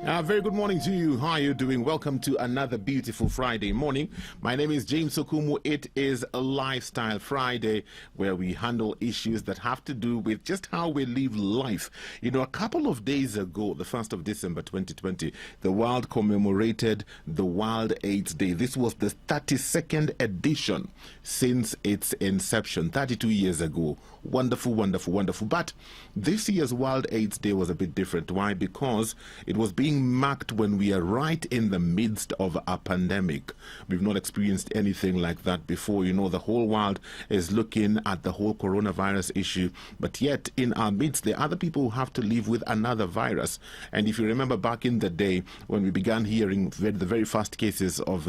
Very good morning to you. How are you doing? Welcome to another beautiful Friday morning. My name is James Okumu. It is a Lifestyle Friday where we handle issues that have to do with just how we live life. You know, a couple of days ago, the 1st of December 2020, the world commemorated the World AIDS Day. This was the 32nd edition since its inception, 32 years ago. Wonderful, wonderful, wonderful. But this year's World AIDS Day was a bit different. Why? Because it was being marked when we are right in the midst of a pandemic. We've not experienced anything like that before. You know, the whole world is looking at the whole coronavirus issue, but yet in our midst there are other people who have to live with another virus. And if you remember back in the day when we began hearing the very first cases of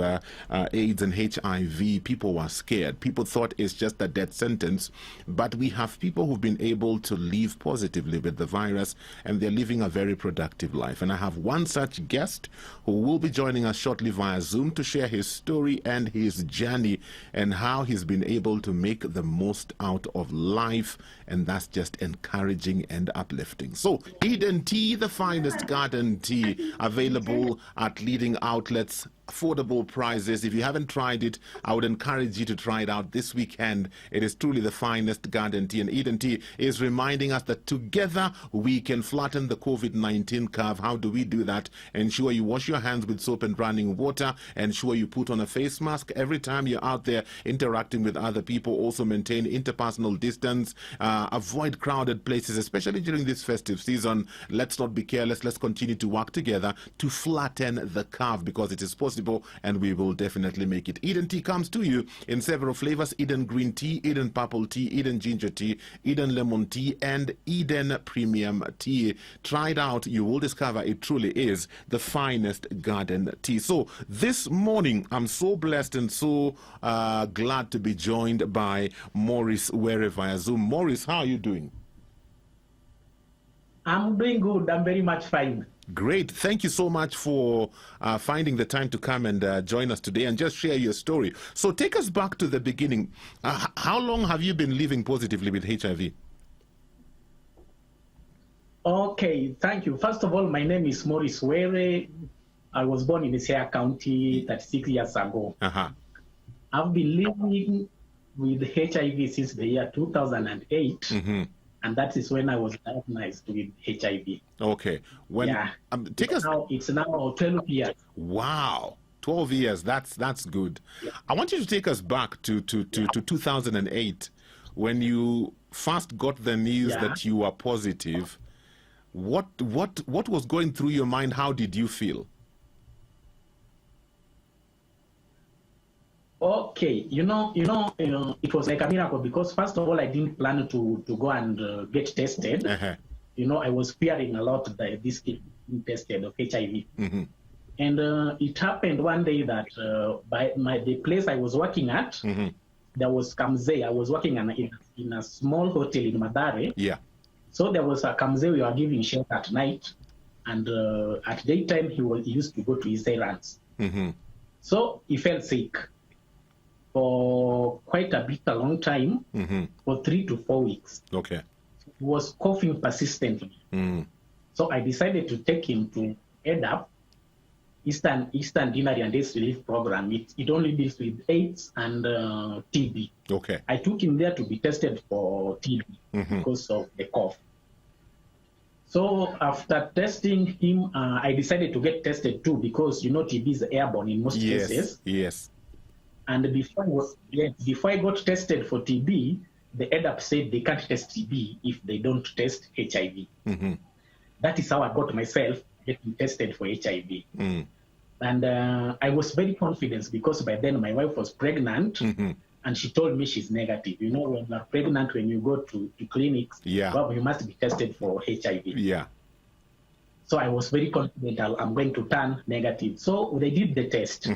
AIDS and HIV, people were scared. People thought it's just a death sentence, but we have people who've been able to live positively with the virus, and they're living a very productive life. And I have one such guest who will be joining us shortly via Zoom to share his story and his journey and how he's been able to make the most out of life, and that's just encouraging and uplifting. So Eden Tea, the finest garden tea, available at leading outlets, affordable prices. If you haven't tried it, I would encourage you to try it out this weekend. It is truly the finest garden tea, and Eden Tea is reminding us that together we can flatten the COVID-19 curve. How do we do that? Ensure you wash your hands with soap and running water. Ensure you put on a face mask every time you're out there interacting with other people. Also maintain interpersonal distance. Avoid crowded places, especially during this festive season. Let's not be careless. Let's continue to work together to flatten the curve, because it is possible, and we will definitely make it. Eden Tea comes to you in several flavors: Eden Green Tea, Eden Purple Tea, Eden Ginger Tea, Eden Lemon Tea, and Eden Premium Tea. Try it out. You will discover it truly is the finest garden tea. So this morning, I'm so blessed and so glad to be joined by Maurice Were via Zoom. Maurice, how are you doing? I'm doing good. I'm very much fine. Great. Thank you so much for finding the time to come and join us today and just share your story. So take us back to the beginning. How long have you been living positively with HIV? Okay, thank you. First of all, my name is Maurice Were. I was born in Isaiah County 36 years ago. I've been living with HIV since the year 2008. And that is when I was diagnosed with HIV. Okay. It's now 12 years. Wow. 12 years. That's good. Yeah. I want you to take us back to 2008 when you first got the news that you were positive. What was going through your mind? How did you feel? Okay, you know, it was like a miracle, because first of all, I didn't plan to go and get tested. You know, I was fearing a lot that this kid being tested of HIV. And it happened one day that by the place I was working at, there was Kamze. I was working in a small hotel in Madare. Yeah. So there was a Kamze. We were giving shelter at night, and at daytime he used to go to his errands. So he fell sick for quite a long time, for 3 to 4 weeks. Okay. He was coughing persistently. So I decided to take him to EDAP, Eastern Dinner and AIDS Relief Program. It only deals with AIDS and TB. Okay. I took him there to be tested for TB because of the cough. So after testing him, I decided to get tested too, because, you know, TB is airborne in most cases. Yes. And before I got tested for TB, the EDAP said they can't test TB if they don't test HIV. That is how I got myself getting tested for HIV. And I was very confident, because by then my wife was pregnant, and she told me she's negative. You know, when you're pregnant, when you go to clinics, well, you must be tested for HIV. Yeah. So I was very confident I'm going to turn negative. So they did the test.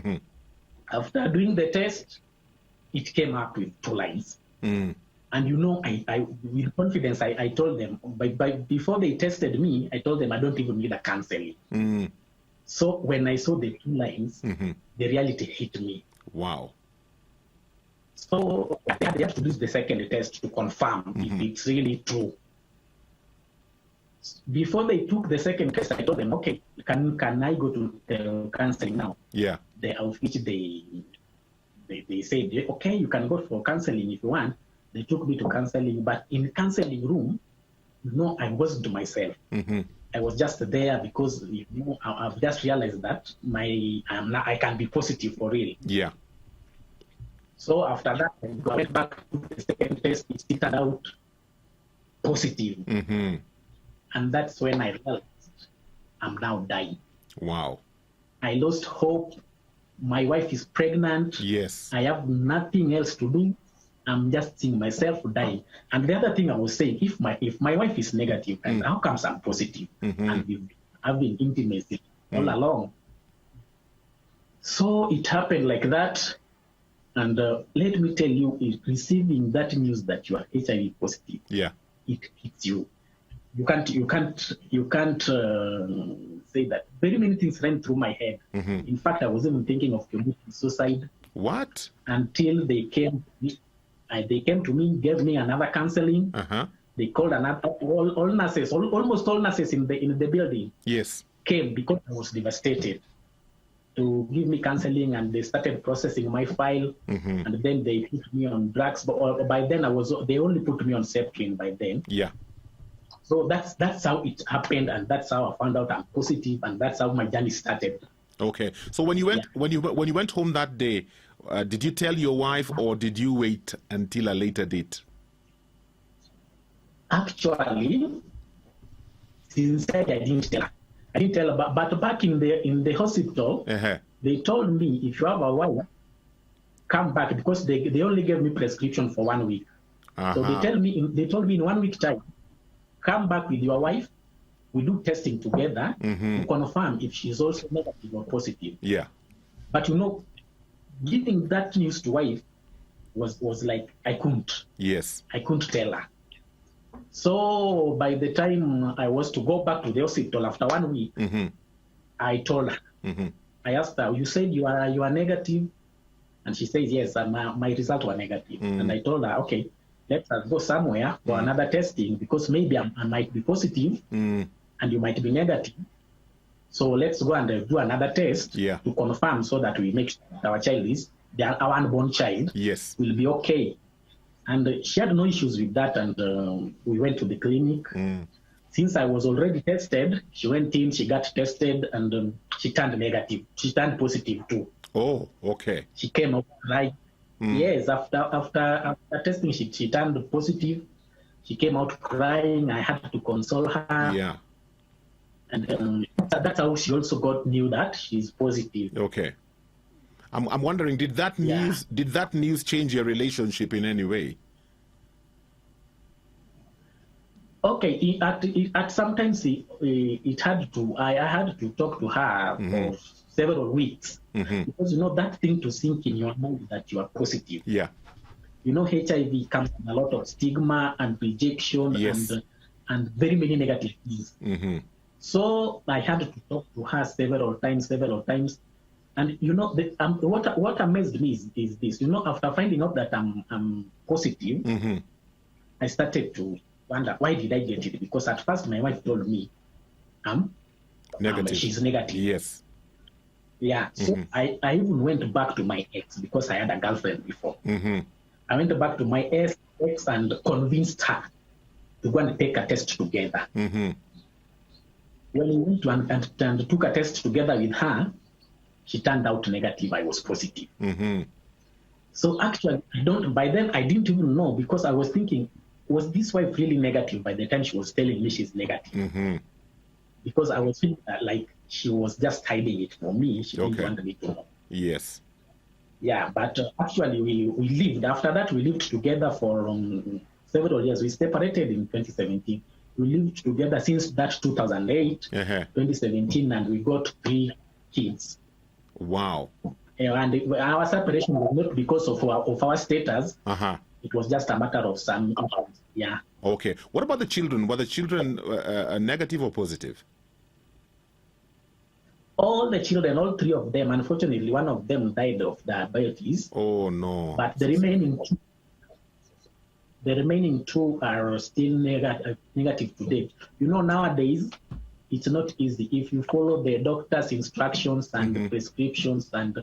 After doing the test, it came up with 2 lines. And you know, I with confidence, I told them, before they tested me, I told them I don't even need a counseling. So when I saw the 2 lines, the reality hit me. Wow. So they had to do the second test to confirm if it's really true. before they took the second test, I told them, okay, can I go to the counseling now? Yeah. Of which they said, okay, you can go for counseling if you want. They took me to counseling, but in the counseling room, I wasn't myself. I was just there because I've just realized that I can be positive for real. Yeah. So after that, I went back to the second test. It turned out positive. And that's when I realized I'm now dying. Wow. I lost hope. My wife is pregnant. Yes. I have nothing else to do. I'm just seeing myself dying. And the other thing I was saying, if my wife is negative, and how comes I'm positive? And we've been intimacy all along. So it happened like that. And let me tell you, receiving that news that you are HIV positive, it hits you. You can't say that. Very many things ran through my head. In fact, I was even thinking of committing suicide. What? Until they came to me, gave me another counseling. They called another all nurses, almost all nurses in the building. Yes. Came because I was devastated to give me counseling, and they started processing my file, and then they put me on drugs. But by then they only put me on Septrin by then. Yeah. So that's how it happened, and that's how I found out I'm positive, and that's how my journey started. Okay. So when you went when you went home that day, did you tell your wife, or did you wait until a later date? Actually, sincerely, I didn't tell her. I didn't tell her, but back in the hospital, they told me, if you have a wife, come back, because they only gave me prescription for 1 week. So they told me in 1 week time, come back with your wife. We do testing together to confirm if she's also negative or positive. Yeah. But giving that news to wife was like I couldn't. Yes. I couldn't tell her. So by the time I was to go back to the hospital after 1 week, I told her. I asked her, you said you are negative? And she says, yes, and my results were negative. And I told her, okay, let's go somewhere for another testing, because maybe I might be positive and you might be negative. So let's go and do another test to confirm, so that we make sure that our child our unborn child will be okay. And she had no issues with that, and we went to the clinic. Since I was already tested, she went in, she got tested, and she turned negative. She turned positive too. Oh, okay. She came out crying. Yes, after testing, she turned positive. She came out crying. I had to console her. Yeah. And that's how she also knew that she's positive. Okay. I'm wondering, did that news change your relationship in any way? Okay, at sometimes it had to. I had to talk to her for several weeks, because that thing to sink in your mind that you are positive. Yeah. HIV comes with a lot of stigma and rejection and very many negative things. So I had to talk to her several times. And what amazed me is this. After finding out that I'm positive, I started to wonder, why did I get it? Because at first my wife told me negative. She's negative. Yes. Yeah. So I even went back to my ex, because I had a girlfriend before. I went back to my ex and convinced her to go and take a test together. When we went and took a test together with her, she turned out negative. I was positive. So actually, by then I didn't even know, because I was thinking, was this wife really negative by the time she was telling me she's negative? Because I was feeling like she was just hiding it from me. She didn't want me to know. Yes. Yeah, but actually we lived. After that, we lived together for several years. We separated in 2017. We lived together since that 2008, 2017, and we got 3 kids. Wow. And our separation was not because of our status. It was just a matter of some issues. Yeah. Okay. What about the children? Were the children negative or positive? All the children, all 3 of them, unfortunately, one of them died of diabetes. Oh, no. But the the remaining 2 are still negative to date. Nowadays, it's not easy. If you follow the doctor's instructions and prescriptions, and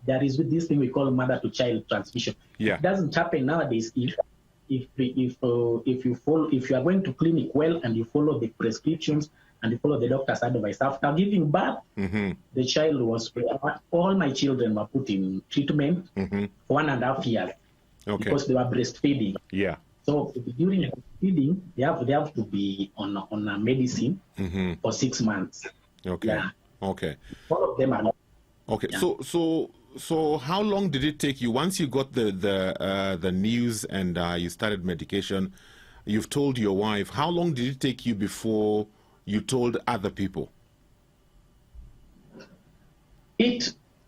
there is this thing we call mother-to-child transmission. Yeah. It doesn't happen nowadays if you are going to clinic well and you follow the prescriptions and you follow the doctor's advice. After giving birth, the child all my children were put in treatment for 1.5 years because they were breastfeeding. Yeah. So during breastfeeding, they have to be on a medicine for 6 months. Okay. Yeah. Okay. All of them are. Okay. Yeah. So how long did it take you once you got the news and you started medication? You've told your wife. How long did it take you before you told other people?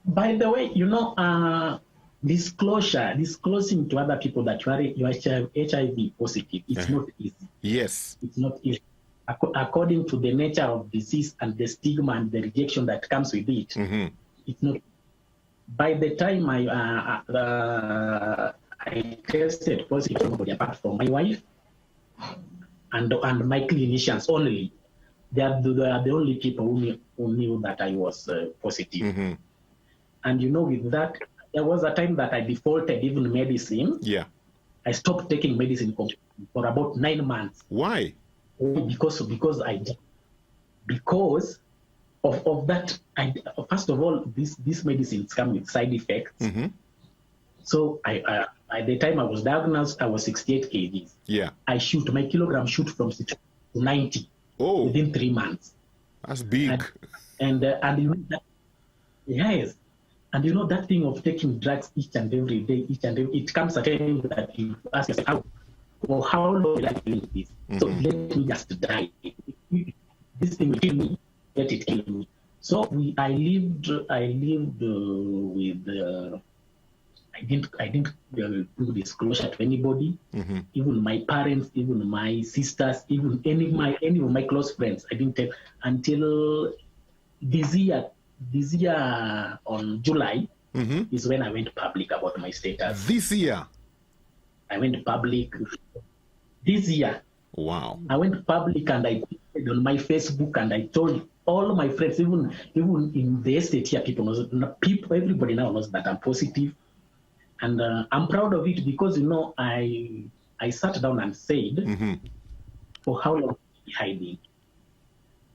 By the way, disclosing to other people that you are HIV positive, it's not easy. Yes. It's not easy. According to the nature of disease and the stigma and the rejection that comes with it, it's not. By the time I tested positive, apart from my wife and my clinicians only, they are the only people who knew that I was positive. And with that, there was a time that I defaulted even medicine. Yeah. I stopped taking medicine for about 9 months. Why? Because of that. First of all, these medicines come with side effects. So I at the time I was diagnosed, I was 68 kgs. Yeah. My kilogram shoot from 60 to 90 within 3 months. That's big. And yes. And that thing of taking drugs each and every day, it comes at a time that you ask yourself, how long will I do this? So let me just die. This thing will kill me. Let it kill me. So I lived with. I didn't do disclosure to anybody, even my parents, even my sisters, even any of my close friends. I didn't tell until this year on July is when I went public about my status. This year? I went public this year. Wow. I went public and I posted on my Facebook and I told all my friends, even in the estate here, everybody now knows that I'm positive. And I'm proud of it because, I sat down and said, for how long are we hiding?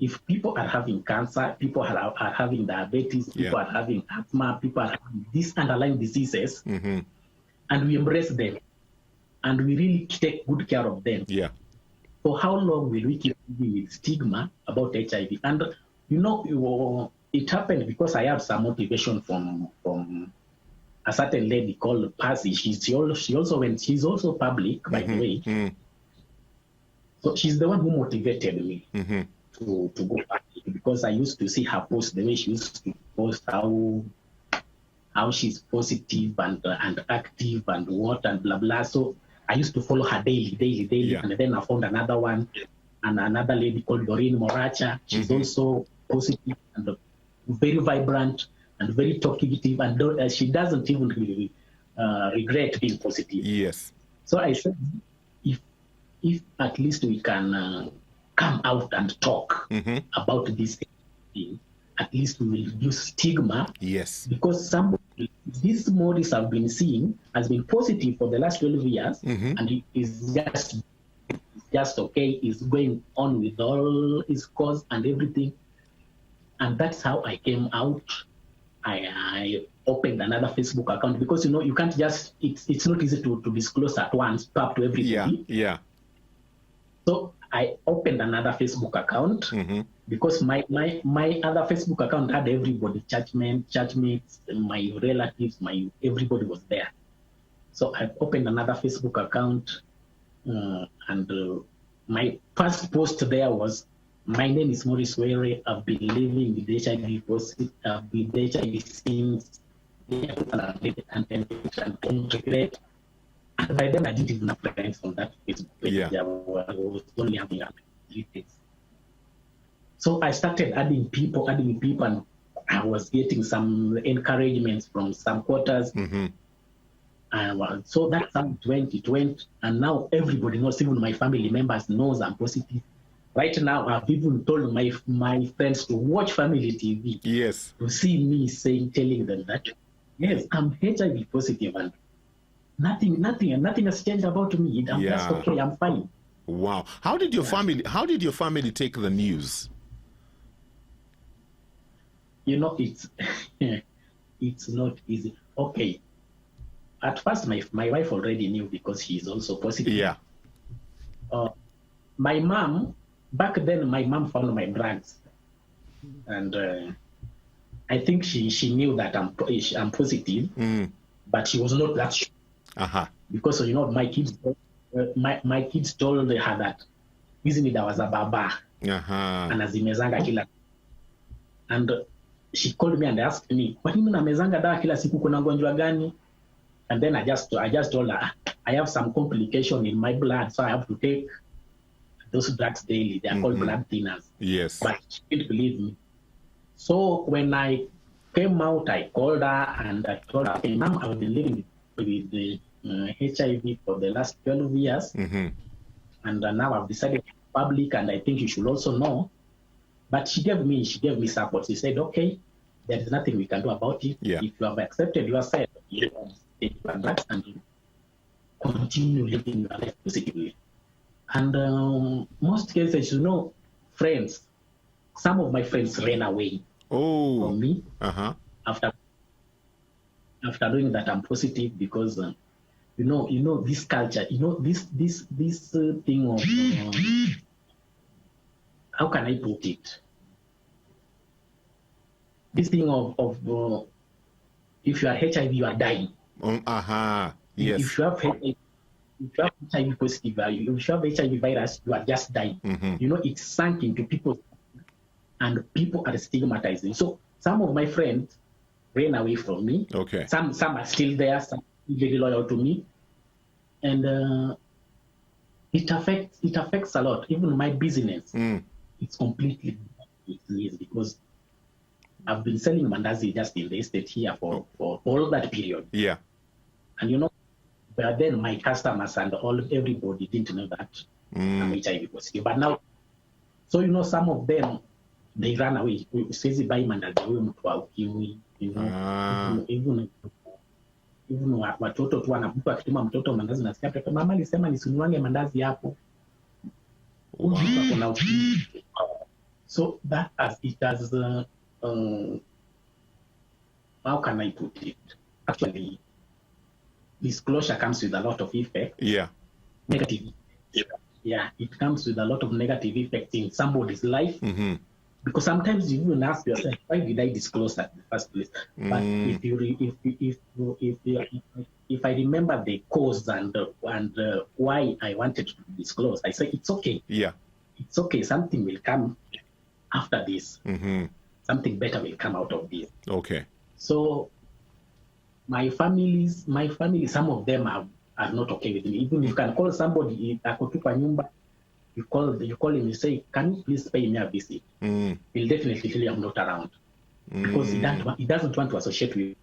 If people are having cancer, people are having diabetes, people are having asthma, people are having these underlying diseases, and we embrace them, and we really take good care of them. Yeah. For how long will we keep living with stigma about HIV? And, it happened because I have some motivation from a certain lady called Percy. She's also public, by the way. So she's the one who motivated me to go back, because I used to see her post, the way she used to post how she's positive and active and what and blah blah. So I used to follow her daily, Yeah. and then I found another one, and another lady called Doreen Moracha. She's also positive and very vibrant and very talkative, and she doesn't even really regret being positive. Yes. So I said, if at least we can come out and talk about this thing, at least we will reduce stigma. Yes. Because this models I've been seeing has been positive for the last 12 years, and it is just okay. It's going on with all its cause and everything. And that's how I came out. I opened another Facebook account because, you can't just, it's not easy to disclose at once to everybody. Yeah. So I opened another Facebook account because my other Facebook account had everybody, churchmates, my relatives, everybody was there. So I opened another Facebook account, and my first post there was, my name is Maurice Were. I've been living with HIV positive, with HIV since and don't regret. And by then I didn't even have friends on that Facebook page. Yeah. I was only having activities. So I started adding people, and I was getting some encouragements from some quarters. So that's how 2020, and now everybody knows, even my family members knows I'm positive. Right now, I've even told my friends to watch family TV. Yes. To see me telling them that, yes, I'm HIV positive, and nothing has changed about me. I'm just okay. I'm fine. Wow. How did your family take the news? It's it's not easy. Okay. At first, my wife already knew because she's also positive. Yeah. My mom, back then, my mom found my drugs, and I think she knew that I'm positive, but she was not that sure. Because my kids, my kids told her that hizi there was a baba, anazimezanga kila, and she called me and asked me, kwa nini unamezanga dawa kila siku, kuna gonjwa gani? And then I just told her, I have some complication in my blood, so I have to take those drugs daily. They are called blood thinners. Yes. But she didn't believe me. So when I came out, I called her and I told her, okay, Mom, I've been living with the HIV for the last 12 years. And now I've decided to be public, and I think you should also know. But she gave me support. She said, okay, there is nothing we can do about it. Yeah. If you have accepted yourself, you take your drugs and continue living your life positively. And most cases, friends, some of my friends ran away from me after doing that I'm positive, because this culture, this thing of how can I put it? This thing of if you are HIV, you are dying. Yes. If you have HIV positive, if you have HIV virus, you are just dying. It's sunk into people, and people are stigmatizing. So some of my friends ran away from me. Okay. Some are still there. Some are very loyal to me, and it affects a lot. Even my business, it's completely because I've been selling mandazi just in the estate here for all that period. Yeah. And but then my customers and everybody didn't know that I'm HIV positive. But now, so some of them, they ran away. Siwezi buy mandazi huyo mtu wa ukimwi. Even watoto tu wanabuka akituma mtoto mandazi, nasikia mtoto, mama alisema nisinuange mandazi hapo. Wow. So that how can I put it? Actually, disclosure comes with a lot of effect. Yeah. Negative. Yeah, it comes with a lot of negative effects in somebody's life. Because sometimes you even ask yourself, why did I disclose that in the first place? But if I remember the cause and why I wanted to disclose, I say it's okay. Yeah, it's okay. Something will come after this. Something better will come out of this. Okay. So my family, some of them are not okay with me. Even if you can call somebody, akotupa nyumba, you call him, you say, can you please pay me a visit? He'll definitely feel I'm not around. Because he doesn't want to associate with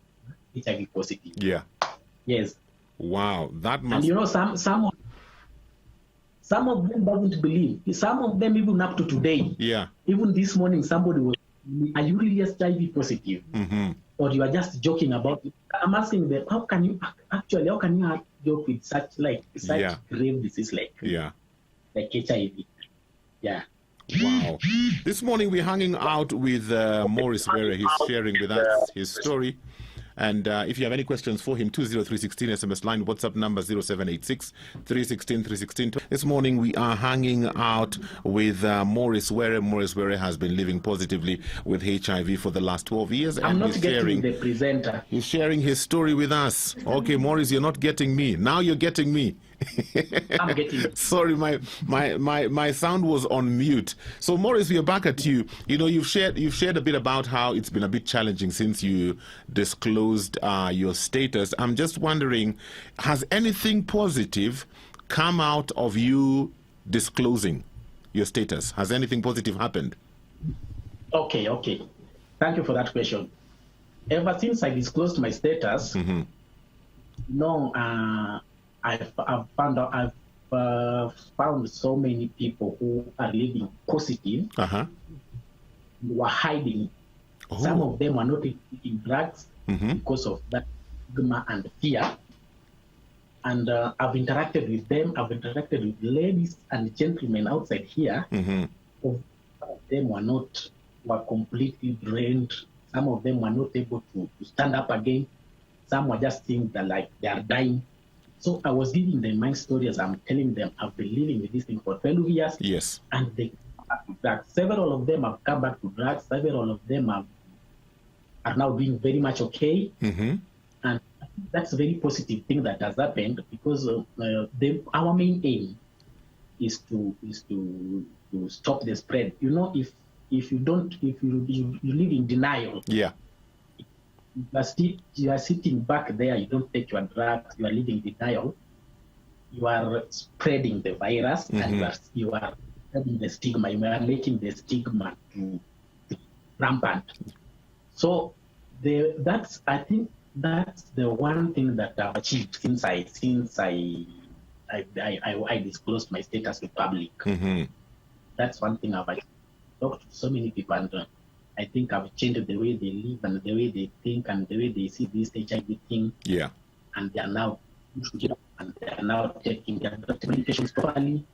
HIV positive. Yeah. Yes. Wow. That must... And some of them doesn't believe. Some of them, even up to today. Yeah. Even this morning, somebody was, are you really HIV positive? Or you are just joking about it? I'm asking them, how can you joke with such grave disease like HIV? Yeah. Wow. This morning we're hanging out with Maurice Where he's sharing with us his story. And if you have any questions for him, 20316 SMS line, WhatsApp number 0786 316 316. This morning we are hanging out with Maurice Where. Maurice Where has been living positively with HIV for the last 12 years. I'm not getting the presenter. He's sharing his story with us. Okay, Maurice, you're not getting me. Now you're getting me. I'm getting it. Sorry, my sound was on mute. So Maurice, we are back at you. You've shared a bit about how it's been a bit challenging since you disclosed your status. I'm just wondering, has anything positive come out of you disclosing your status? Has anything positive happened? Okay. Thank you for that question. Ever since I disclosed my status, No, I've found so many people who are living positive, who are hiding. Oh. Some of them are not taking drugs because of that stigma and fear. And I've interacted with them. I've interacted with ladies and gentlemen outside here. Some of them were completely drained. Some of them were not able to stand up again. Some were just seeing that like they are dying. So I was giving them my stories. I'm telling them I've been living with this thing for 12 years. Yes. And they come back to drugs. Several of them have come back to drugs. Several of them are now doing very much okay. And that's a very positive thing that has happened, because our main aim is to stop the spread. You know, if you live in denial, yeah, you are sitting back there, you don't take your drugs, you are living in denial, you are spreading the virus, and you are spreading the stigma. You are making the stigma to rampant. So I think that's the one thing that I've achieved since I disclosed my status to public. That's one thing I've achieved. Talked to so many people, and I think I've changed the way they live and the way they think and the way they see this HIV thing. Yeah. And they are now taking their medications properly,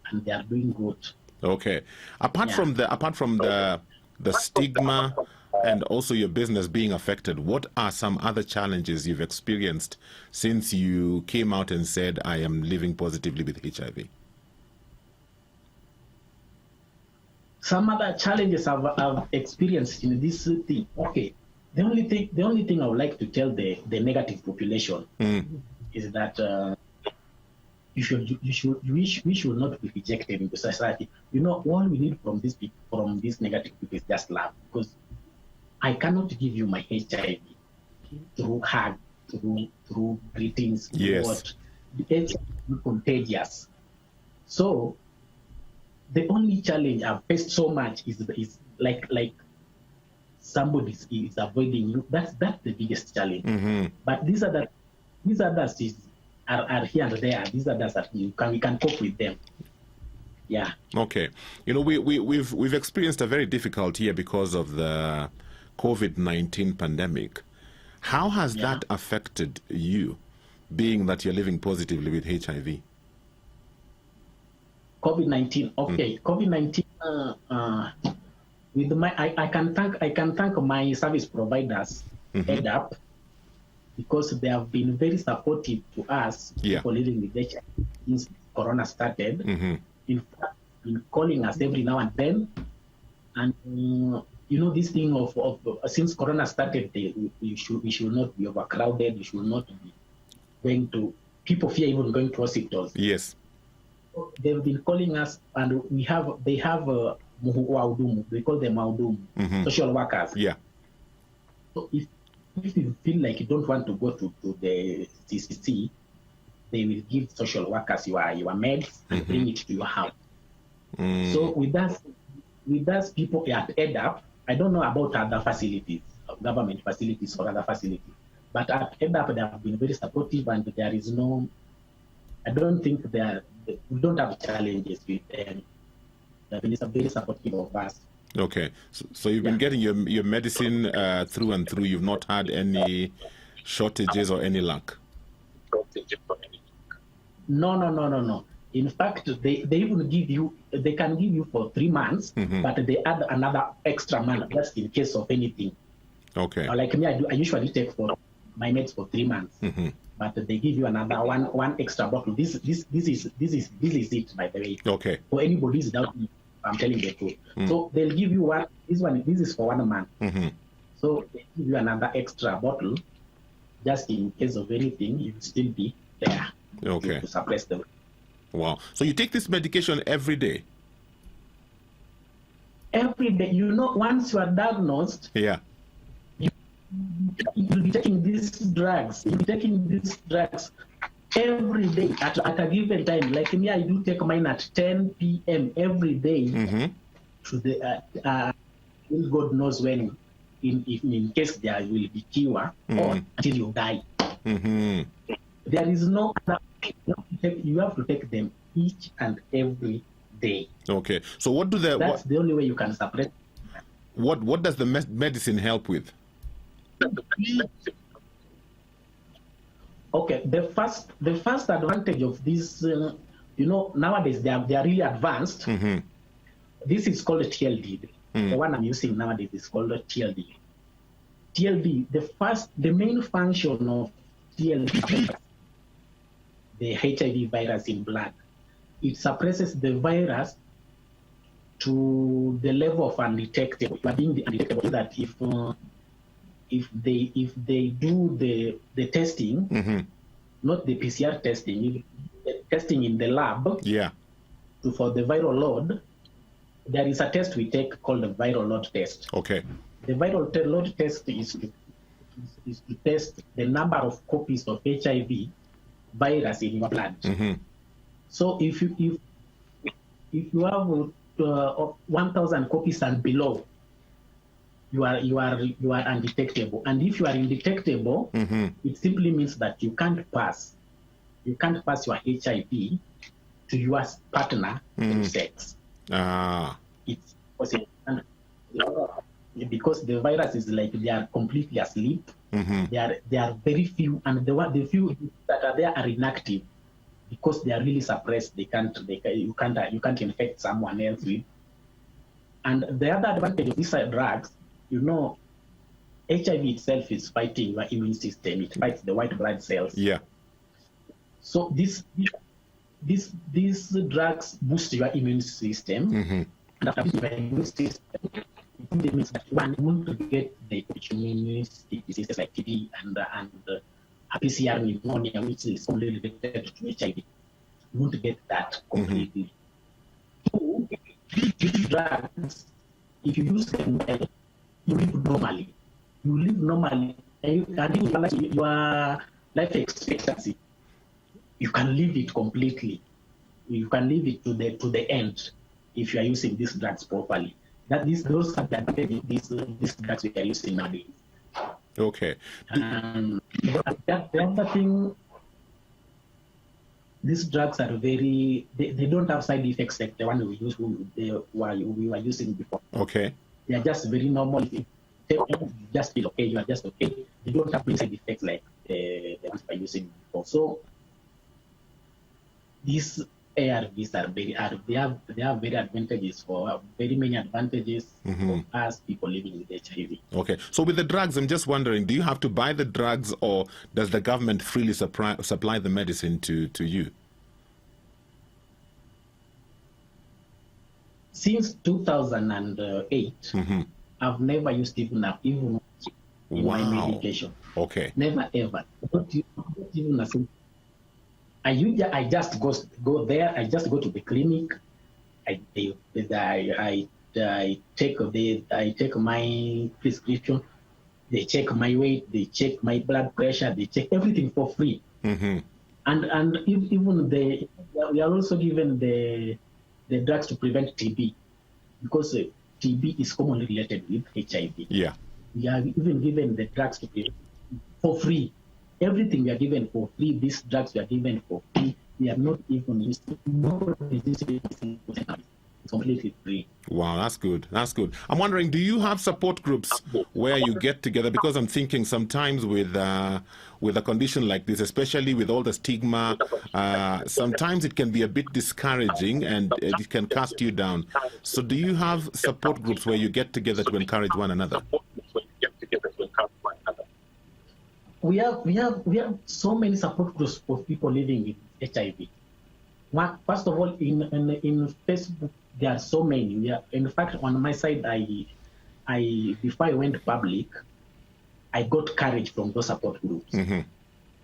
and they are doing good. Okay. Apart from the stigma and also your business being affected, what are some other challenges you've experienced since you came out and said, I am living positively with HIV? Some other challenges I've experienced in this thing. Okay, the only thing I would like to tell the negative population is that we should not be rejected into society. You know, all we need from these negative people is just love, because I cannot give you my HIV through hug, through greetings. Yes. What the AIDS is contagious. So the only challenge I've faced so much is like somebody is avoiding you. That's the biggest challenge. But these others are here and there. These others that we can cope with them. Yeah. Okay. You know, we've experienced a very difficult year because of the COVID-19 pandemic. How has that affected you, being that you're living positively with HIV? COVID-19. Okay, COVID-19. With I can thank my service providers, head up, because they have been very supportive to us people living with HIV since Corona started. In fact, been calling us every now and then, and you know, this thing of since Corona started, we should not be overcrowded. We should not be going to, people fear even going to hospitals. Yes. They've been calling us, and they have we call them social workers. Yeah. So if you feel like you don't want to go to the CCC, they will give social workers your meds and bring it to your house. So with us people at EDAP, I don't know about other facilities, government facilities or other facilities, but at EDAP they have been very supportive, and there is no, I don't think we don't have challenges with them. They've been very supportive of us. Okay, so you've been getting your medicine through and through. You've not had any shortages or any lack? No. In fact, they even they can give you for 3 months, but they add another extra month just in case of anything. Okay. Like me, I usually take for my meds for 3 months, but they give you another one extra bottle. This is it, by the way. Okay. For anybody who's doubting, I'm telling the truth. So they'll give you one. This is for 1 month. So they give you another extra bottle, just in case of anything. You will still be there. Okay. To suppress them. Wow. So you take this medication every day? Every day. You know, once you are diagnosed, you'll be taking these drugs. You'll be taking these drugs every day at a given time. Like me, I do take mine at 10 p.m. every day to the God knows when, in case there will be cure or until you die. There is no other. You have to take them each and every day. Okay. So what do That's the only way you can suppress. What does the medicine help with? Okay. The first advantage of this, nowadays they are really advanced. Mm-hmm. This is called TLD. The one I'm using nowadays is called TLD. TLD. The main function of TLD, the HIV virus in blood, it suppresses the virus to the level of undetectable. But being undetectable, that if they do the testing, not the PCR testing, the testing in the lab, for the viral load, there is a test we take called the viral load test. Okay. The viral load test is to test the number of copies of HIV virus in your blood. So if you have 1,000 copies and below, you are undetectable. And if you are indetectable, it simply means that you can't pass your HIV to your partner through sex. It's possible. Because the virus is like they are completely asleep. There are very few, and the few that are there are inactive because they are really suppressed. You can't infect someone else with. And the other advantage of these drugs, HIV itself is fighting your immune system. It fights the white blood cells. Yeah. So these drugs boost your immune system. And after boosting your immune system, it means that one won't get the immunistic diseases like TB and PCR pneumonia, which is only related to HIV. You won't get that completely. So, these drugs, if you use them well, you live normally. And your life expectancy, you can live it completely. You can live it to the end if you are using these drugs properly. Those are the advantages these drugs we are using nowadays. Okay. The other thing, these drugs are they don't have side effects like the one we were using before. Okay. They are just very normal. If you take them, you just feel okay, you are just okay. They don't have side effects like the ones we were using before. So these ARVs they have very advantages very many advantages for us people living with HIV. Okay. So with the drugs, I'm just wondering, do you have to buy the drugs or does the government freely supply the medicine to you? Since 2008, I've never used even in my medication. Okay. Never ever. Not even a single. I just go there. I just go to the clinic. I take my prescription. They check my weight. They check my blood pressure. They check everything for free. And even we are also given the drugs to prevent TB, because TB is commonly related with HIV. Yeah. We are even given the drugs to prevent for free. Everything we are given for free. These drugs we are given for free. We are not even used to. It's completely free. Wow, that's good. That's good. I'm wondering, do you have support groups where you get together? Because I'm thinking sometimes with a condition like this, especially with all the stigma, sometimes it can be a bit discouraging and it can cast you down. So do you have support groups where you get together to encourage one another? We have so many support groups for people living with HIV. First of all, in Facebook, there are so many. In fact, on my side, before I went public, I got courage from those support groups.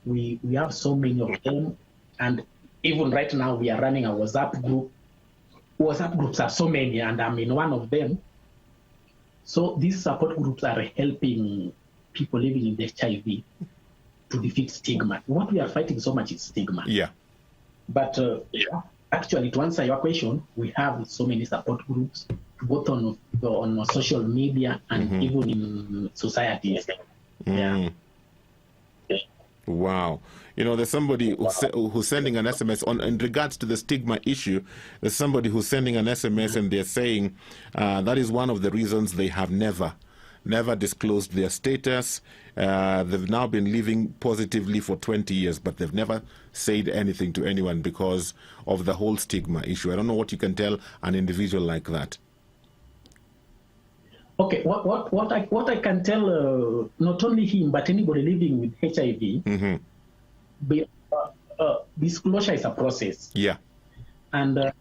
We have so many of them, and even right now we are running a WhatsApp group. WhatsApp groups are so many, and I'm in one of them. So these support groups are helping people living with HIV to defeat stigma. What we are fighting so much is stigma. Yeah. But actually, to answer your question, we have so many support groups, both on social media and even in societies. Yeah. Wow. There's somebody who's sending an SMS in regards to the stigma issue. There's somebody who's sending an SMS and they're saying that is one of the reasons they have never disclosed their status. They've now been living positively for 20 years, but they've never said anything to anyone because of the whole stigma issue. I don't know what you can tell an individual like that. Okay, what I can tell not only him but anybody living with HIV, disclosure is a process. Yeah, and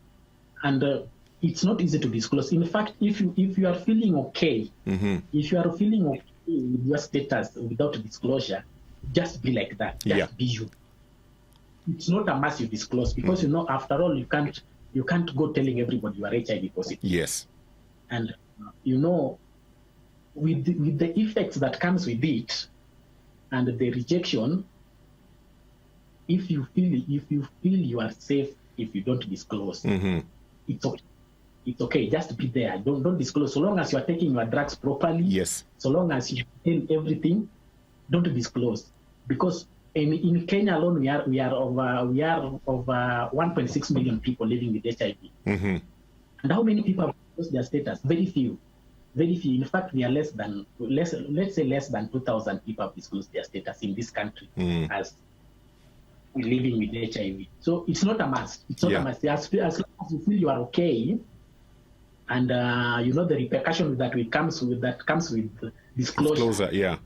it's not easy to disclose. In fact, if you are feeling okay, if you are feeling okay with your status without disclosure, just be like that. Just be you. It's not a must you disclose because after all, you can't go telling everybody you are HIV positive. Yes, and with the effects that comes with it and the rejection, if you feel you are safe if you don't disclose, it's okay. It's okay. Just be there. Don't disclose. So long as you are taking your drugs properly. Yes. So long as you tell everything, don't disclose. Because in Kenya alone, we are over 1.6 million people living with HIV. And how many people have disclosed their status? Very few. Very few. In fact, we are let's say less than 2,000 people have disclosed their status in this country as living with HIV. So it's not a must. It's not a must. As long as you feel you are okay, and the repercussion that comes with disclosure. Yeah,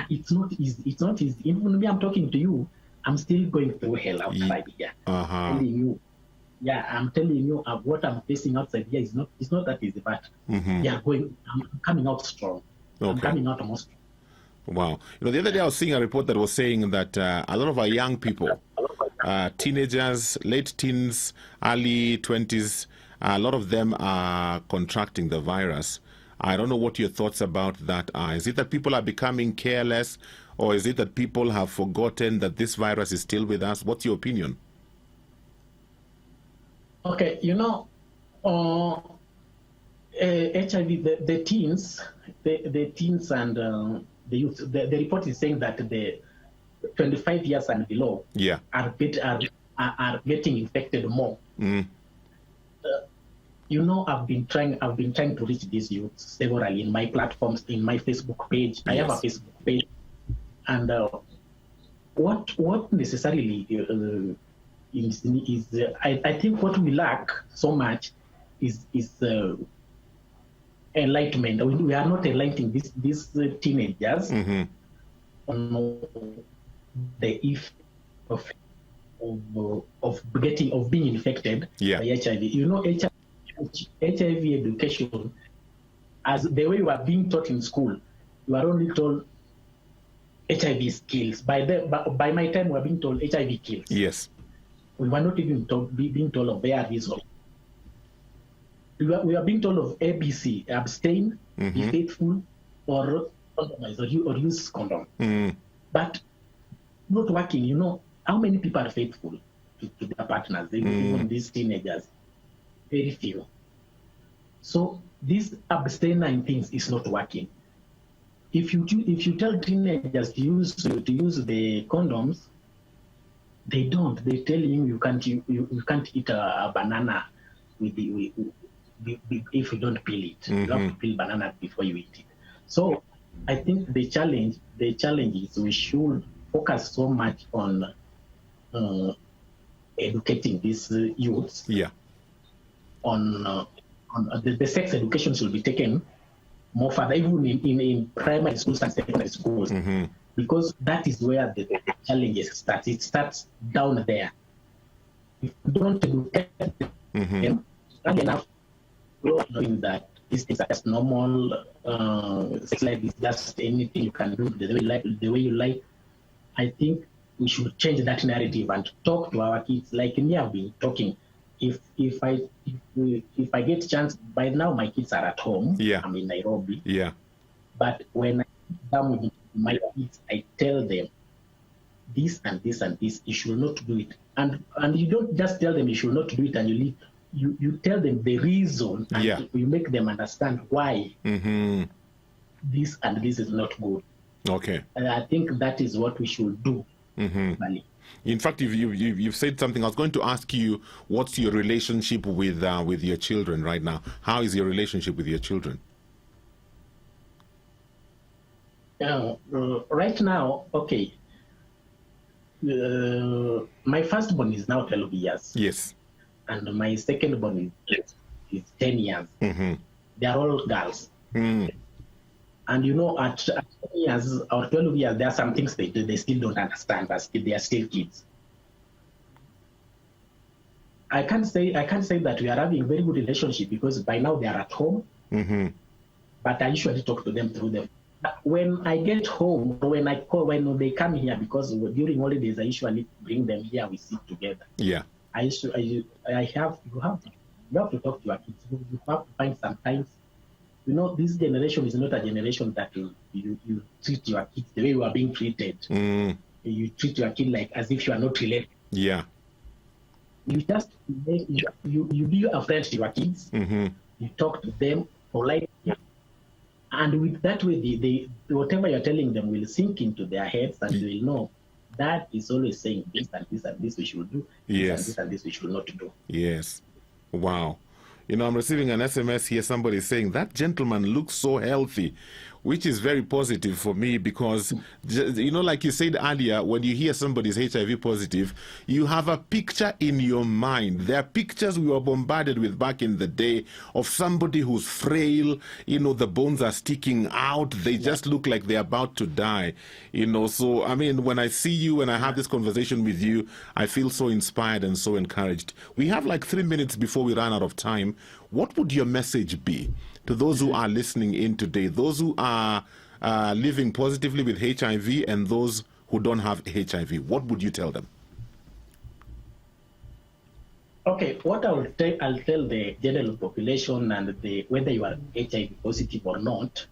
it's not easy. It's not easy. Even me, I'm talking to you, I'm still going through hell outside here. Telling you. Yeah, I'm telling you what I'm facing outside here is not that easy, but I'm coming out strong. Okay. I'm coming out more strong. Wow. The other day I was seeing a report that was saying that a lot of our young people, teenagers, late teens, early 20s, a lot of them are contracting the virus. I don't know what your thoughts about that are. Is it that people are becoming careless, or is it that people have forgotten that this virus is still with us? What's your opinion? Okay, HIV, the teens and the youth. The report is saying that the 25 years and below are getting infected more. I've been trying to reach these youths severally in my platforms, in my Facebook page. I have a Facebook page, and what necessarily is I think what we lack so much is enlightenment. We are not enlightening these teenagers on the effect of being infected by HIV. HIV education, as the way you are being taught in school, you are only told HIV skills. By my time, we are being told HIV kills. Yes. We were not even being told of their reason. We are being told of ABC: abstain, be faithful, or condomize, or use condom. But not working. How many people are faithful to their partners? Even these teenagers, very few. So this abstaining things is not working. If you tell teenagers to use the condoms, they don't. They tell you can't eat a banana if you don't peel it. You have to peel banana before you eat it. So I think the challenge is we should focus so much on educating these youths. Yeah. On the sex education should be taken more further, even in primary schools and secondary schools, because that is where the challenges start. It starts down there. If you don't educate them early enough, knowing that these things are just normal, sex life is just anything you can do the way you like, I think we should change that narrative and talk to our kids. Like me, I've been talking. If I get a chance, by now my kids are at home. Yeah. I'm in Nairobi. Yeah. But when I come with my kids, I tell them this and this and this. You should not do it. And you don't just tell them you should not do it and you leave. You tell them the reason and you make them understand why this and this is not good. Okay. I think that is what we should do. In fact, you've said something. I was going to ask you, what's your relationship with your children right now? How is your relationship with your children? Right now, okay. My firstborn is now 12 years. Yes. And my secondborn is 10 years. They are all girls. And you know, at 10 years or 12 years, there are some things they still don't understand, but they are still kids. I can't say that we are having a very good relationship because by now they are at home. But I usually talk to them through them. When I get home, when they come here, because during holidays I usually bring them here. We sit together. Yeah. You have to talk to your kids. You have to find sometimes. You know, this generation is not a generation that you treat your kids the way you are being treated. You treat your kid like as if you are not related. Yeah. You just you be a friend to your kids. You talk to them politely, and with that way, they whatever you're telling them will sink into their heads, and they will know that is always saying this and this and this we should do. Yes. This and this we should not do. Yes. Wow. You know, I'm receiving an SMS here. Somebody saying that gentleman looks so healthy, which is very positive for me because, you know, like you said earlier, when you hear somebody's HIV positive, you have a picture in your mind. There are pictures we were bombarded with back in the day of somebody who's frail, you know, the bones are sticking out. They just look like they're about to die, you know. So, I mean, when I see you and I have this conversation with you, I feel so inspired and so encouraged. We have like 3 minutes before we run out of time. What would your message be to those who are listening in today, those who are living positively with HIV and those who don't have HIV? What would you tell them? Okay, what I'll tell the general population and whether you are HIV positive or not,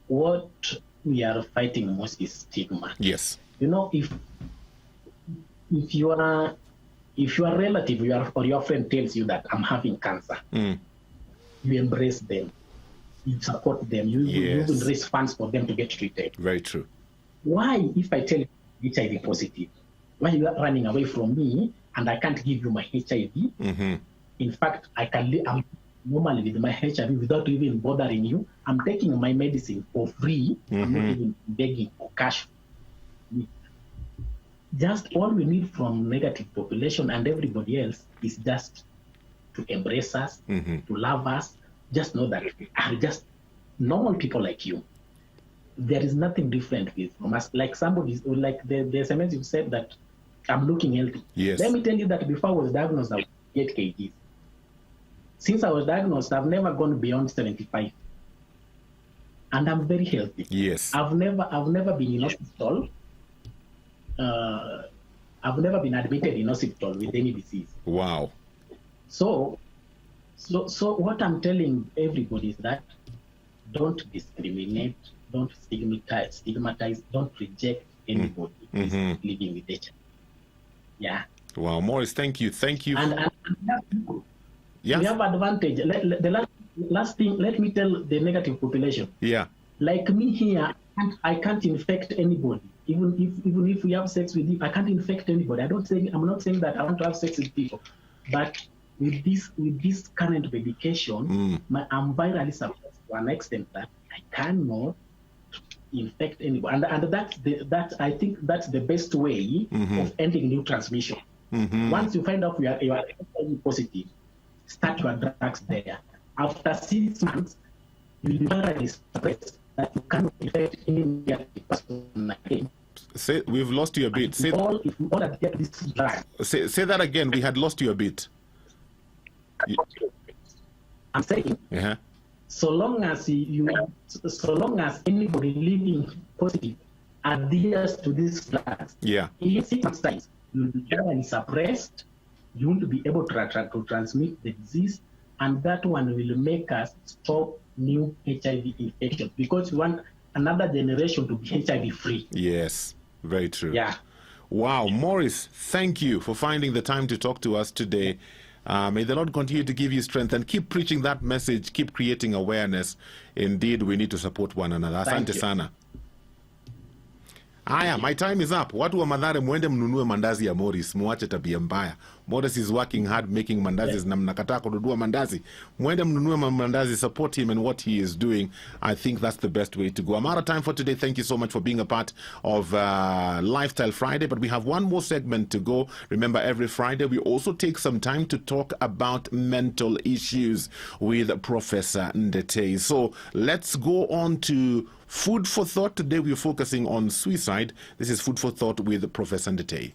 what we are fighting most is stigma. Yes. You know, if your relative or your friend tells you that I'm having cancer, you embrace them, you support them, you even raise funds for them to get treated. Very true. Why, if I tell you HIV positive, why are you running away from me and I can't give you my HIV? In fact, I'm normally with my HIV without even bothering you. I'm taking my medicine for free. I'm not even begging for cash. Just all we need from negative population and everybody else is just to embrace us, to love us. Just know that we are just normal people like you. There is nothing different from us. Like somebody, like the SMS you said that I'm looking healthy. Yes. Let me tell you that before I was diagnosed, I was 8 kgs. Since I was diagnosed, I've never gone beyond 75. And I'm very healthy. Yes. I've never been in hospital. I've never been admitted in hospital with any disease. Wow. So what I'm telling everybody is that don't discriminate, don't stigmatize, don't reject anybody who's living with HIV. Yeah. Wow, Morris, thank you. And yes. We have advantage. The last thing, let me tell the negative population. Yeah. Like me here, I can't infect anybody. Even if we have sex with you, I can't infect anybody. I'm not saying that I want to have sex with people, but with this current medication, I'm virally suppressed to an extent that I cannot infect anybody. And I think that's the best way of ending new transmission. Once you find out you are HIV positive, start your drugs there. After 6 months, you will be virally suppressed that you cannot infect any negative person again. Say, we've lost you a bit. Say that again. We had lost you a bit. I'm saying, so long as anybody living positive adheres to these drugs, in 6 months' time, you'll be generally suppressed. You won't be able to transmit the disease, and that one will make us stop new HIV infections because we want another generation to be HIV free. Yes, very true. Yeah. Wow, Morris, thank you for finding the time to talk to us today. May the Lord continue to give you strength and keep preaching that message, keep creating awareness. Indeed, we need to support one another. Asante sana. Aya, my time is up. Watu wa Mathare muende mnunue mandazi ya Morris, muache tabia mbaya. Morris is working hard making mandazis na mnakataa kununua mandazi. Muende mnunue mandazi, support him and what he is doing. I think that's the best way to go. I'm out of time for today. Thank you so much for being a part of Lifestyle Friday, but we have one more segment to go. Remember, every Friday we also take some time to talk about mental issues with Professor Ndete. So let's go on to Food for Thought. Today we're focusing on suicide. This is Food for Thought with Professor Ndete.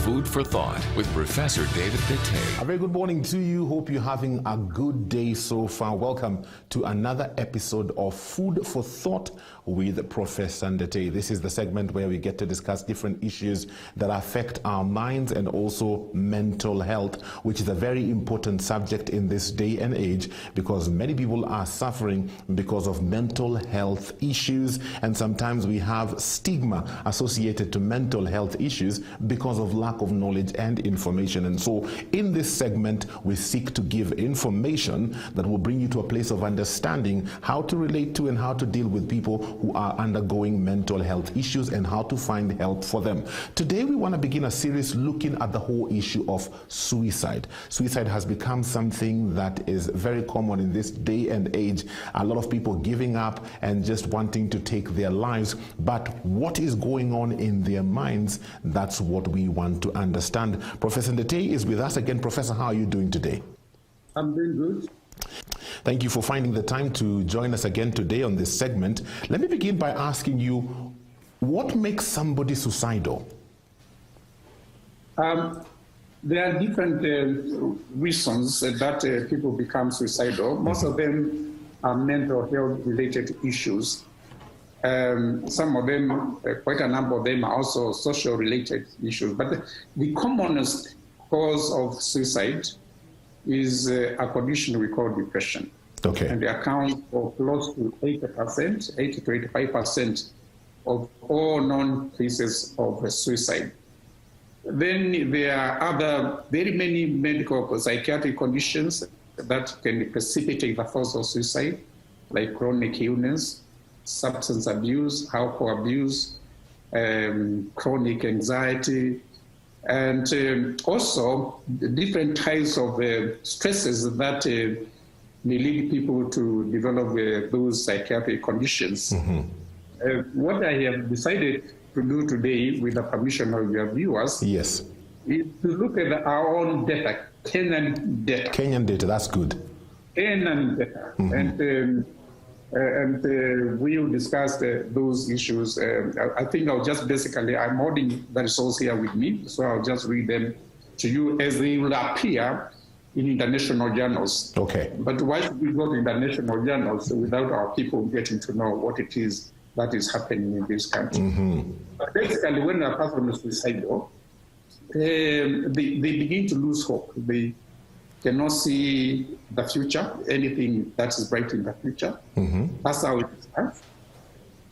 Food for Thought with Professor David Ndete. A very good morning to you. Hope you're having a good day so far. Welcome to another episode of Food for Thought with Professor Ndete. This is the segment where we get to discuss different issues that affect our minds and also mental health, which is a very important subject in this day and age because many people are suffering because of mental health issues, and sometimes we have stigma associated to mental health issues because of lack of knowledge and information. And so in this segment we seek to give information that will bring you to a place of understanding how to relate to and how to deal with people who are undergoing mental health issues and how to find help for them. Today we want to begin a series looking at the whole issue of suicide. Suicide has become something that is very common in this day and age. A lot of people giving up and just wanting to take their lives, but what is going on in their minds? That's what we want to understand. Professor Ndete is with us again. Professor, how are you doing today? I'm doing good. Thank you for finding the time to join us again today on this segment. Let me begin by asking you, what makes somebody suicidal? There are different reasons that people become suicidal. Most of them are mental health related issues. Some of them, quite a number of them, are also social related issues. But the commonest cause of suicide is a condition we call depression. Okay. And they account for close to 80%, 80 to 85% of all known cases of suicide. Then there are other, very many medical psychiatric conditions that can precipitate the cause of suicide, like chronic illness, substance abuse, alcohol abuse, chronic anxiety, and also different types of stresses that may lead people to develop those psychiatric conditions. Mm-hmm. What I have decided to do today, with the permission of your viewers, yes, is to look at our own data, Kenyan data. Kenyan data, that's good. Kenyan data. Mm-hmm. And we'll discuss those issues. I think I'll just basically, I'm holding the results here with me, so I'll just read them to you as they will appear in international journals. Okay. But why should we go to international journals without our people getting to know what it is that is happening in this country? Mm-hmm. But basically, when a person is suicidal, they begin to lose hope. They cannot see the future, anything that is bright in the future. Mm-hmm. That's how it starts.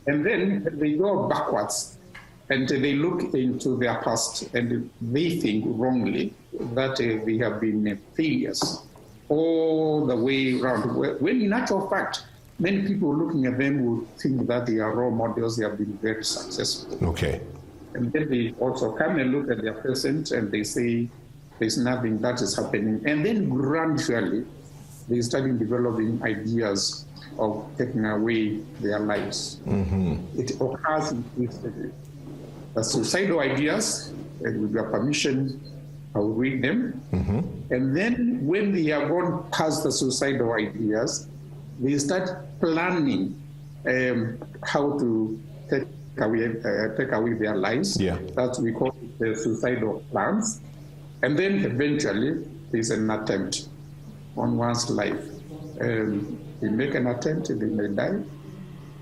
And then they go backwards and they look into their past and they think wrongly that they have been failures all the way around. When in actual fact, many people looking at them will think that they are role models, they have been very successful. Okay. And then they also come and look at their present and they say, there's nothing that is happening. And then gradually, they started developing ideas of taking away their lives. Mm-hmm. It occurs with the suicidal ideas, and with your permission, I'll read them. Mm-hmm. And then when they have gone past the suicidal ideas, they start planning how to take away their lives. Yeah. That's we call it the suicidal plans. And then eventually, there's an attempt on one's life. They make an attempt, they may die,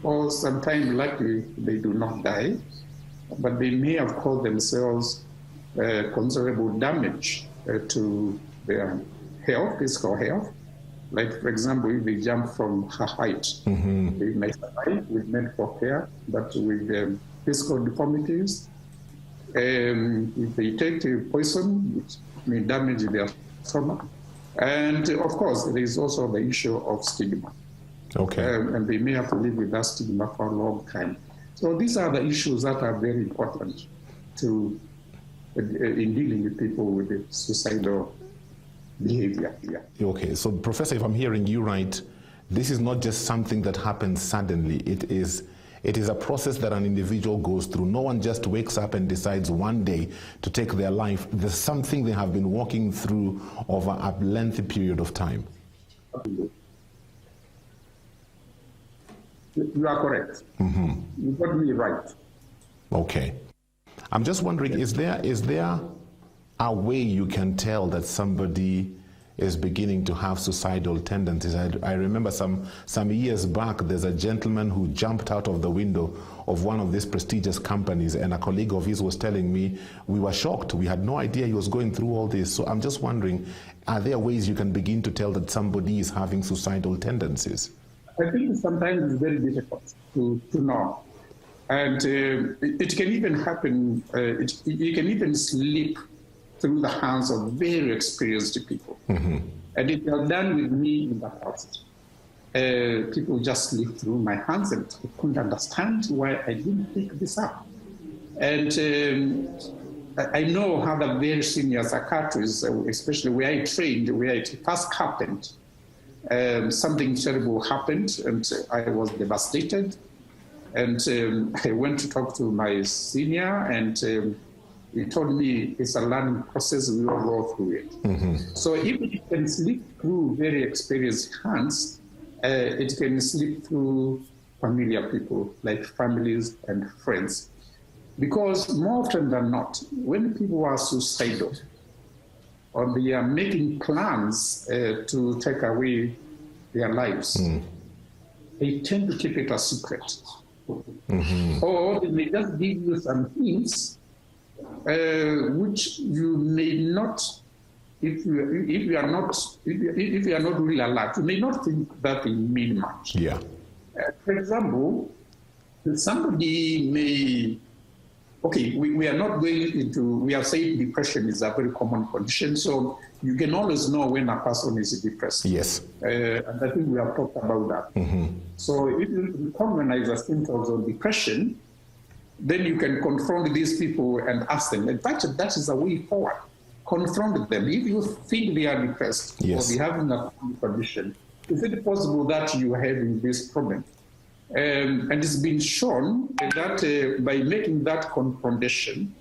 or sometimes luckily they do not die, but they may have caused themselves considerable damage to their health, physical health. Like, for example, if they jump from a height, mm-hmm. they may survive with medical care, but with physical deformities. If they take poison, which may damage their stomach. And of course, there is also the issue of stigma. Okay. And they may have to live with that stigma for a long time. So these are the issues that are very important to in dealing with people with the suicidal behavior. Yeah. Okay, so Professor, if I'm hearing you right, this is not just something that happens suddenly. It is a process that an individual goes through. No one just wakes up and decides one day to take their life. There's something they have been walking through over a lengthy period of time. You are correct. Mm-hmm. You got me right. Okay. I'm just wondering, is there a way you can tell that somebody is beginning to have suicidal tendencies? I remember some years back, there's a gentleman who jumped out of the window of one of these prestigious companies, and a colleague of his was telling me, we were shocked. We had no idea he was going through all this. So I'm just wondering, are there ways you can begin to tell that somebody is having suicidal tendencies? I think sometimes it's very difficult to know. And it can even happen, you can even slip through the hands of very experienced people. Mm-hmm. And it was done with me in the past. People just slipped through my hands and I couldn't understand why I didn't pick this up. And I know how the very senior psychiatrists, especially where I trained, where it first happened, something terrible happened and I was devastated. And I went to talk to my senior and he told me it's a learning process, we will go through it. Mm-hmm. So if it can slip through very experienced hands, it can slip through familiar people, like families and friends. Because more often than not, when people are suicidal, or they are making plans to take away their lives, they tend to keep it a secret. Mm-hmm. Or they may just give you some hints which you may not, if you are not really alert, you may not think that they mean much. Yeah. For example, somebody may. Okay, we are not going into. We are saying depression is a very common condition, so you can always know when a person is depressed. Yes. And I think we have talked about that. Mm-hmm. So if you recognize the symptoms of depression, then you can confront these people and ask them. In fact, that is the way forward. Confront them. If you think they are depressed or they have a condition, is it possible that you are having this problem? And it's been shown that by making that confrontation,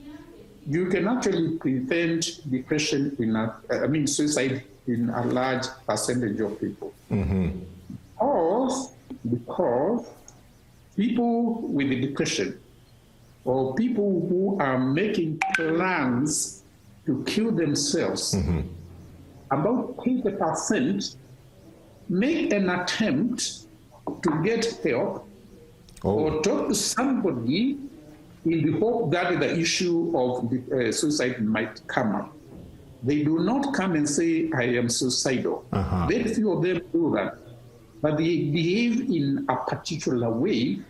you can actually prevent depression suicide in a large percentage of people. Mm-hmm. Because people with the depression or people who are making plans to kill themselves, about 80% make an attempt to get help or talk to somebody in the hope that the issue of suicide might come up. They do not come and say, I am suicidal. Uh-huh. Very few of them do that. But they behave in a particular way,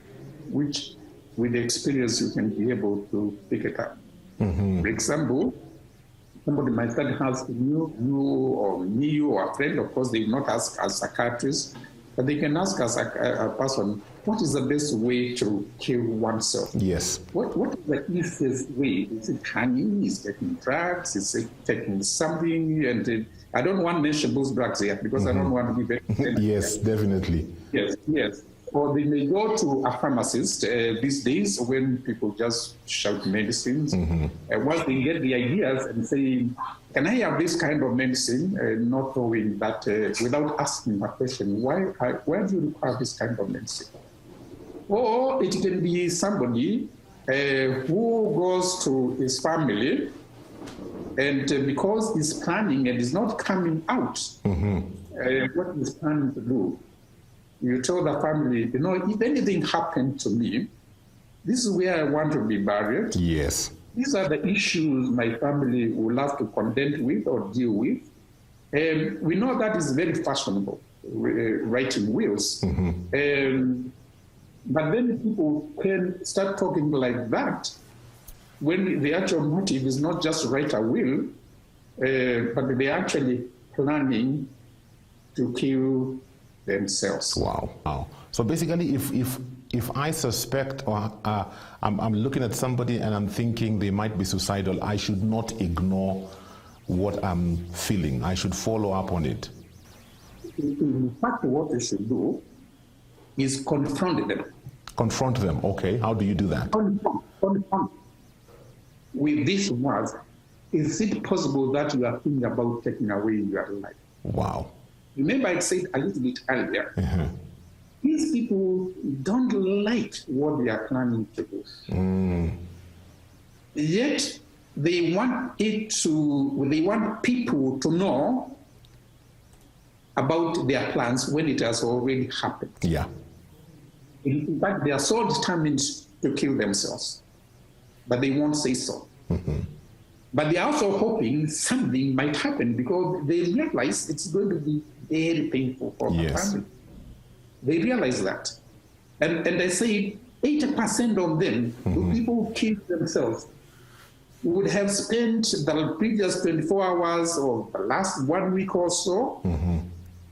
which with the experience you can be able to pick it up. Mm-hmm. For example, somebody might start asking you or me or a friend, of course they will not ask as psychiatrists, but they can ask us a person, what is the best way to kill oneself? Yes. What is the easiest way? Is it hanging? Is it taking drugs? Is it taking something? And I don't want to mention those drugs here because I don't want to give it. Yes, definitely. Yes. Or they may go to a pharmacist these days when people just shout medicines. Mm-hmm. And once they get the ideas and say, can I have this kind of medicine? Not knowing that, without asking a question, why do you require this kind of medicine? Or it can be somebody who goes to his family and because he's planning and is not coming out, what he's planning to do. You tell the family, if anything happened to me, this is where I want to be buried. Yes. These are the issues my family will have to contend with or deal with. And we know that is very fashionable, writing wills. Mm-hmm. But then people can start talking like that when the actual motive is not just write a will, but they're actually planning to kill themselves. Wow. So basically, if if I suspect or I'm looking at somebody and I'm thinking they might be suicidal, I should not ignore what I'm feeling. I should follow up on it. In fact, what you should do is confront them. Confront them, okay. How do you do that? Confront. With these words, is it possible that you are thinking about taking away your life? Wow. Remember I said a little bit earlier, these people don't like what they are planning to do. Yet they want people to know about their plans when it has already happened. Yeah. In fact, they are so determined to kill themselves, but they won't say so. But they are also hoping something might happen because they realize it's going to be very painful for the family. They realize that. And I say 80% of them, the people who kill themselves, would have spent the previous 24 hours or the last 1 week or so,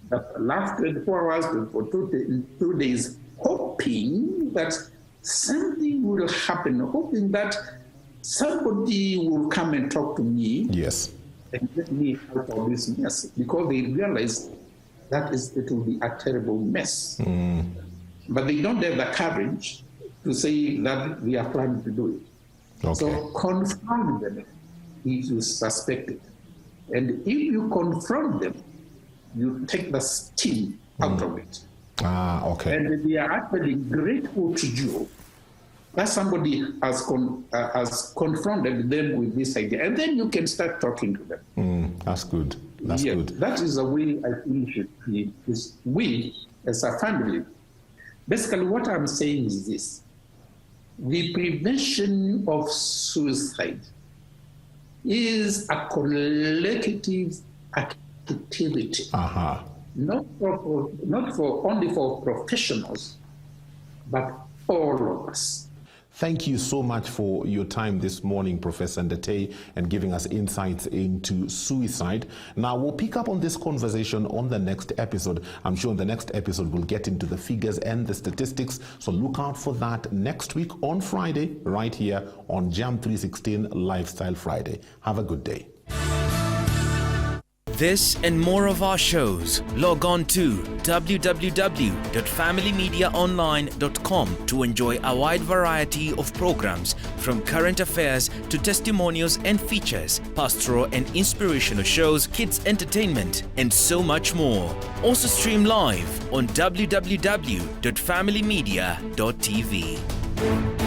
the last 24 hours for 2 days, hoping that something will happen, hoping that somebody will come and talk to me and get me out of this mess, because they realize that it will be a terrible mess. But they don't have the courage to say that we are planning to do it. So confront them if you suspect it. And if you confront them, you take the sting out of it. And they are actually grateful to you that somebody has confronted them with this idea. And then you can start talking to them. That's good. That's good. That is the way I think it should be. Is we, as a family, basically what I'm saying is this. The prevention of suicide is a collective activity, not only for professionals, but all of us. Thank you so much for your time this morning, Professor Ndete, and giving us insights into suicide. Now, we'll pick up on this conversation on the next episode. I'm sure in the next episode, we'll get into the figures and the statistics. So look out for that next week on Friday, right here on Jam 316 Lifestyle Friday. Have a good day. This and more of our shows, log on to www.familymediaonline.com to enjoy a wide variety of programs, from current affairs to testimonials and features, pastoral and inspirational shows, kids entertainment, and so much more. Also stream live on www.familymedia.tv.